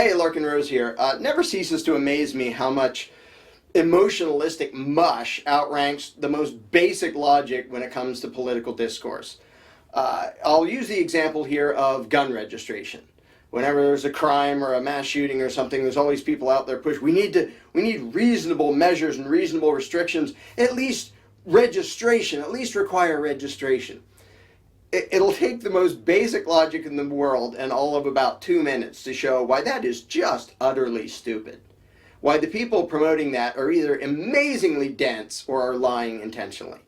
Hey, Larken Rose here. Never ceases to amaze me how much emotionalistic mush outranks the most basic logic when it comes to political discourse. I'll use the example here of gun registration. Whenever there's a crime or a mass shooting or something, there's always people out there push. We need reasonable measures and reasonable restrictions. At least registration. At least require registration. It'll take the most basic logic in the world and all of about 2 minutes to show why that is just utterly stupid. Why the people promoting that are either amazingly dense or are lying intentionally.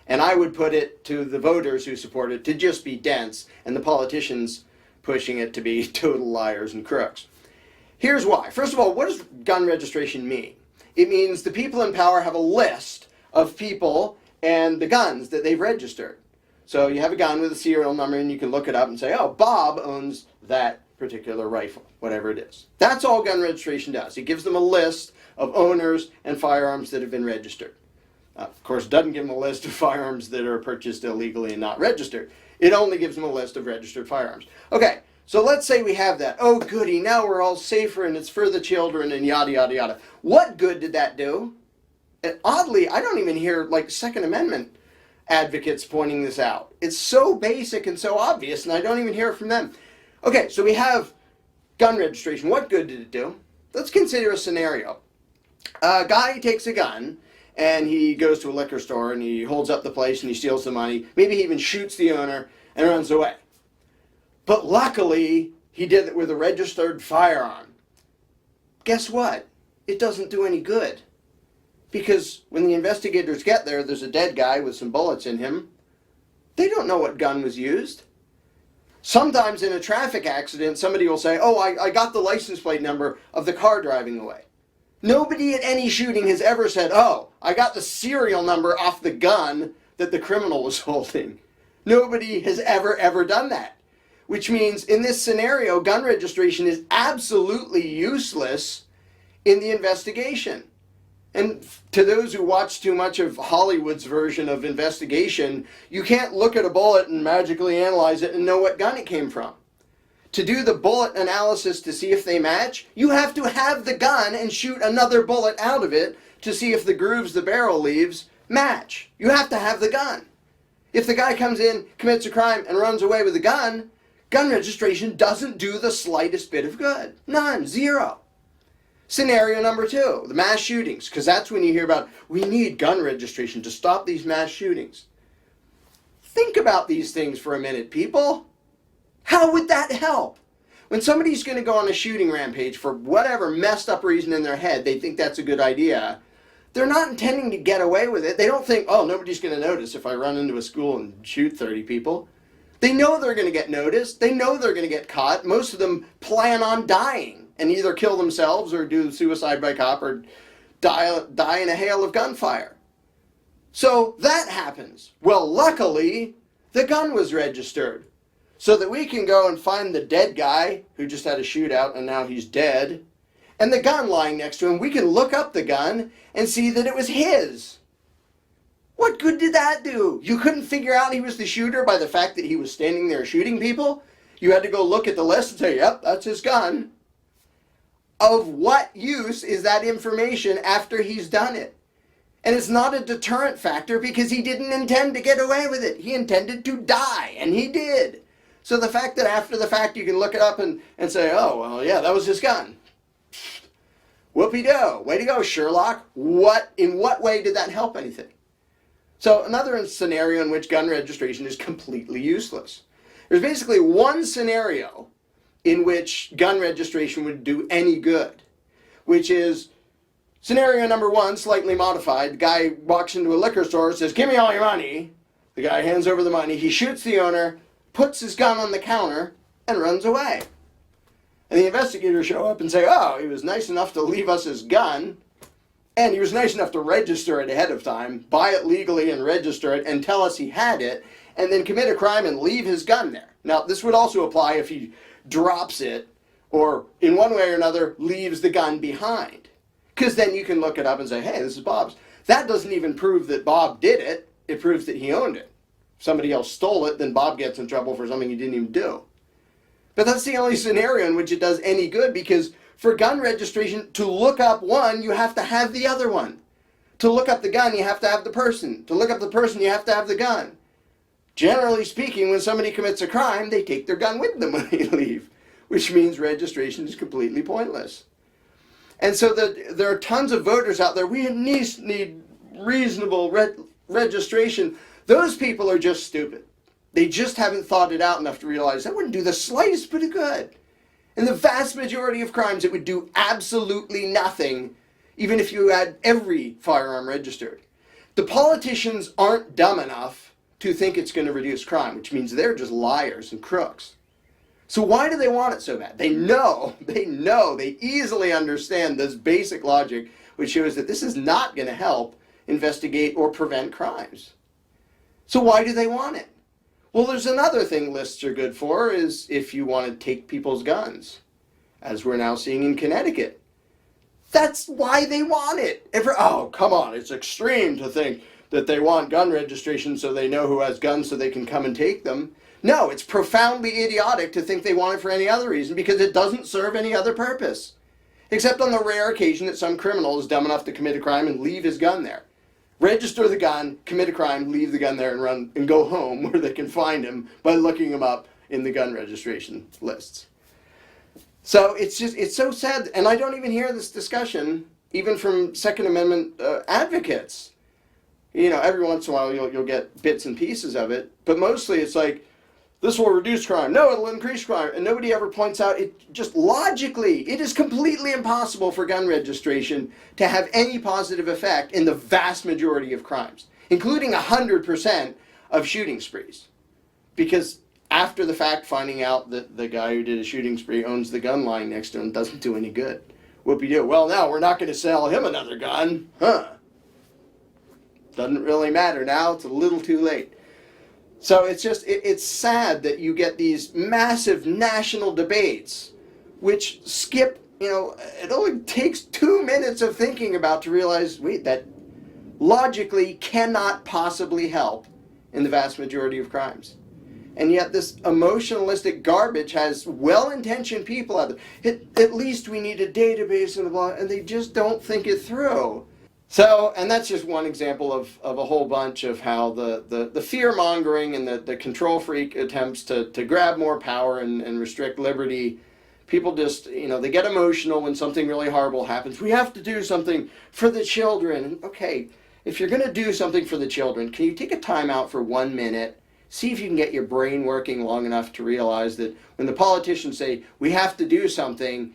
And I would put it to the voters who support it to just be dense, and the politicians pushing it to be total liars and crooks. Here's why. First of all, what does gun registration mean? It means the people in power have a list of people and the guns that they've registered. So you have a gun with a serial number and you can look it up and say, oh, Bob owns that particular rifle, whatever it is. That's all gun registration does. It gives them a list of owners and firearms that have been registered. Of course, it doesn't give them a list of firearms that are purchased illegally and not registered. It only gives them a list of registered firearms. Okay, so let's say we have that. Oh, goody, now we're all safer and it's for the children and yada, yada, yada. What good did that do? And oddly, I don't even hear, like, Second Amendment advocates pointing this out. It's so basic and so obvious, and I don't even hear it from them. Okay, so we have gun registration. What good did it do? Let's consider a scenario. A guy takes a gun, and he goes to a liquor store, and he holds up the place, and he steals the money. Maybe he even shoots the owner and runs away. But luckily, he did it with a registered firearm. Guess what? It doesn't do any good. Because when the investigators get there, there's a dead guy with some bullets in him. They don't know what gun was used. Sometimes in a traffic accident, somebody will say, oh, I got the license plate number of the car driving away. Nobody at any shooting has ever said, oh, I got the serial number off the gun that the criminal was holding. Nobody has ever done that. Which means in this scenario, gun registration is absolutely useless in the investigation. And to those who watch too much of Hollywood's version of investigation, you can't look at a bullet and magically analyze it and know what gun it came from. To do the bullet analysis to see if they match, you have to have the gun and shoot another bullet out of it to see if the grooves the barrel leaves match. You have to have the gun. If the guy comes in, commits a crime, and runs away with a gun registration doesn't do the slightest bit of good. None. Zero. Scenario number 2, the mass shootings, because that's when you hear about, we need gun registration to stop these mass shootings. Think about these things for a minute, people. How would that help? When somebody's going to go on a shooting rampage for whatever messed up reason in their head, they think that's a good idea. They're not intending to get away with it. They don't think, oh, nobody's going to notice if I run into a school and shoot 30 people. They know they're going to get noticed. They know they're going to get caught. Most of them plan on dying and either kill themselves or do suicide by cop or die in a hail of gunfire. So that happens. Well, luckily, the gun was registered so that we can go and find the dead guy who just had a shootout and now he's dead, and the gun lying next to him. We can look up the gun and see that it was his. What good did that do? You couldn't figure out he was the shooter by the fact that he was standing there shooting people? You had to go look at the list and say, yep, that's his gun. Of what use is that information after he's done it? And it's not a deterrent factor because he didn't intend to get away with it. He intended to die, and he did. So the fact that after the fact you can look it up and say, oh, well, yeah, that was his gun. Whoopee-do. Way to go, Sherlock. In what way did that help anything? So another scenario in which gun registration is completely useless. There's basically one scenario in which gun registration would do any good, which is scenario number 1, slightly modified. The guy walks into a liquor store, says, give me all your money. The guy hands over the money. He shoots the owner, puts his gun on the counter, and runs away. And the investigators show up and say, oh, he was nice enough to leave us his gun, and he was nice enough to register it ahead of time, buy it legally and register it, and tell us he had it, and then commit a crime and leave his gun there. Now, this would also apply if he drops it, or in one way or another leaves the gun behind. Because then you can look it up and say, hey, this is Bob's. That doesn't even prove that Bob did it. It proves that he owned it. If somebody else stole it, then Bob gets in trouble for something he didn't even do. But that's the only scenario in which it does any good, because for gun registration, to look up one, you have to have the other one. To look up the gun, you have to have the person. To look up the person, you have to have the gun. Generally speaking, when somebody commits a crime, they take their gun with them when they leave, which means registration is completely pointless. And so there are tons of voters out there, we need reasonable registration. Those people are just stupid. They just haven't thought it out enough to realize that wouldn't do the slightest bit of good. In the vast majority of crimes, it would do absolutely nothing, even if you had every firearm registered. The politicians aren't dumb enough to think it's going to reduce crime, which means they're just liars and crooks. So why do they want it so bad? They easily understand this basic logic, which shows that this is not going to help investigate or prevent crimes. So why do they want it? Well, there's another thing lists are good for, is if you want to take people's guns, as we're now seeing in Connecticut. That's why they want it. Oh, come on, it's extreme to think that they want gun registration so they know who has guns so they can come and take them. No, it's profoundly idiotic to think they want it for any other reason, because it doesn't serve any other purpose. Except on the rare occasion that some criminal is dumb enough to commit a crime and leave his gun there. Register the gun, commit a crime, leave the gun there, and run and go home where they can find him by looking him up in the gun registration lists. So it's so sad, and I don't even hear this discussion even from Second Amendment advocates. You know, every once in a while you'll get bits and pieces of it, but mostly it's like, this will reduce crime. No, it'll increase crime. And nobody ever points out, it just logically, it is completely impossible for gun registration to have any positive effect in the vast majority of crimes, including 100% of shooting sprees. Because after the fact, finding out that the guy who did a shooting spree owns the gun lying next to him doesn't do any good. Whoop-de-doo. Well, now we're not going to sell him another gun. Doesn't really matter now. It's a little too late. So it's sad that you get these massive national debates which skip, it only takes 2 minutes of thinking about to realize, wait, that logically cannot possibly help in the vast majority of crimes. And yet this emotionalistic garbage has well-intentioned people out there. At least we need a database and blah, and they just don't think it through. So, and that's just one example of a whole bunch of how the fear-mongering and the control freak attempts to grab more power and restrict liberty. People just, they get emotional when something really horrible happens. We have to do something for the children. Okay, if you're going to do something for the children, can you take a time out for 1 minute? See if you can get your brain working long enough to realize that when the politicians say, we have to do something,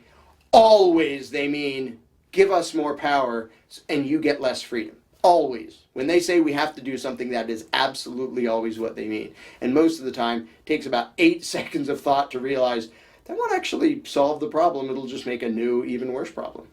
always they mean, give us more power and you get less freedom. Always. When they say we have to do something, that is absolutely always what they mean. And most of the time, it takes about 8 seconds of thought to realize that won't actually solve the problem. It'll just make a new, even worse problem.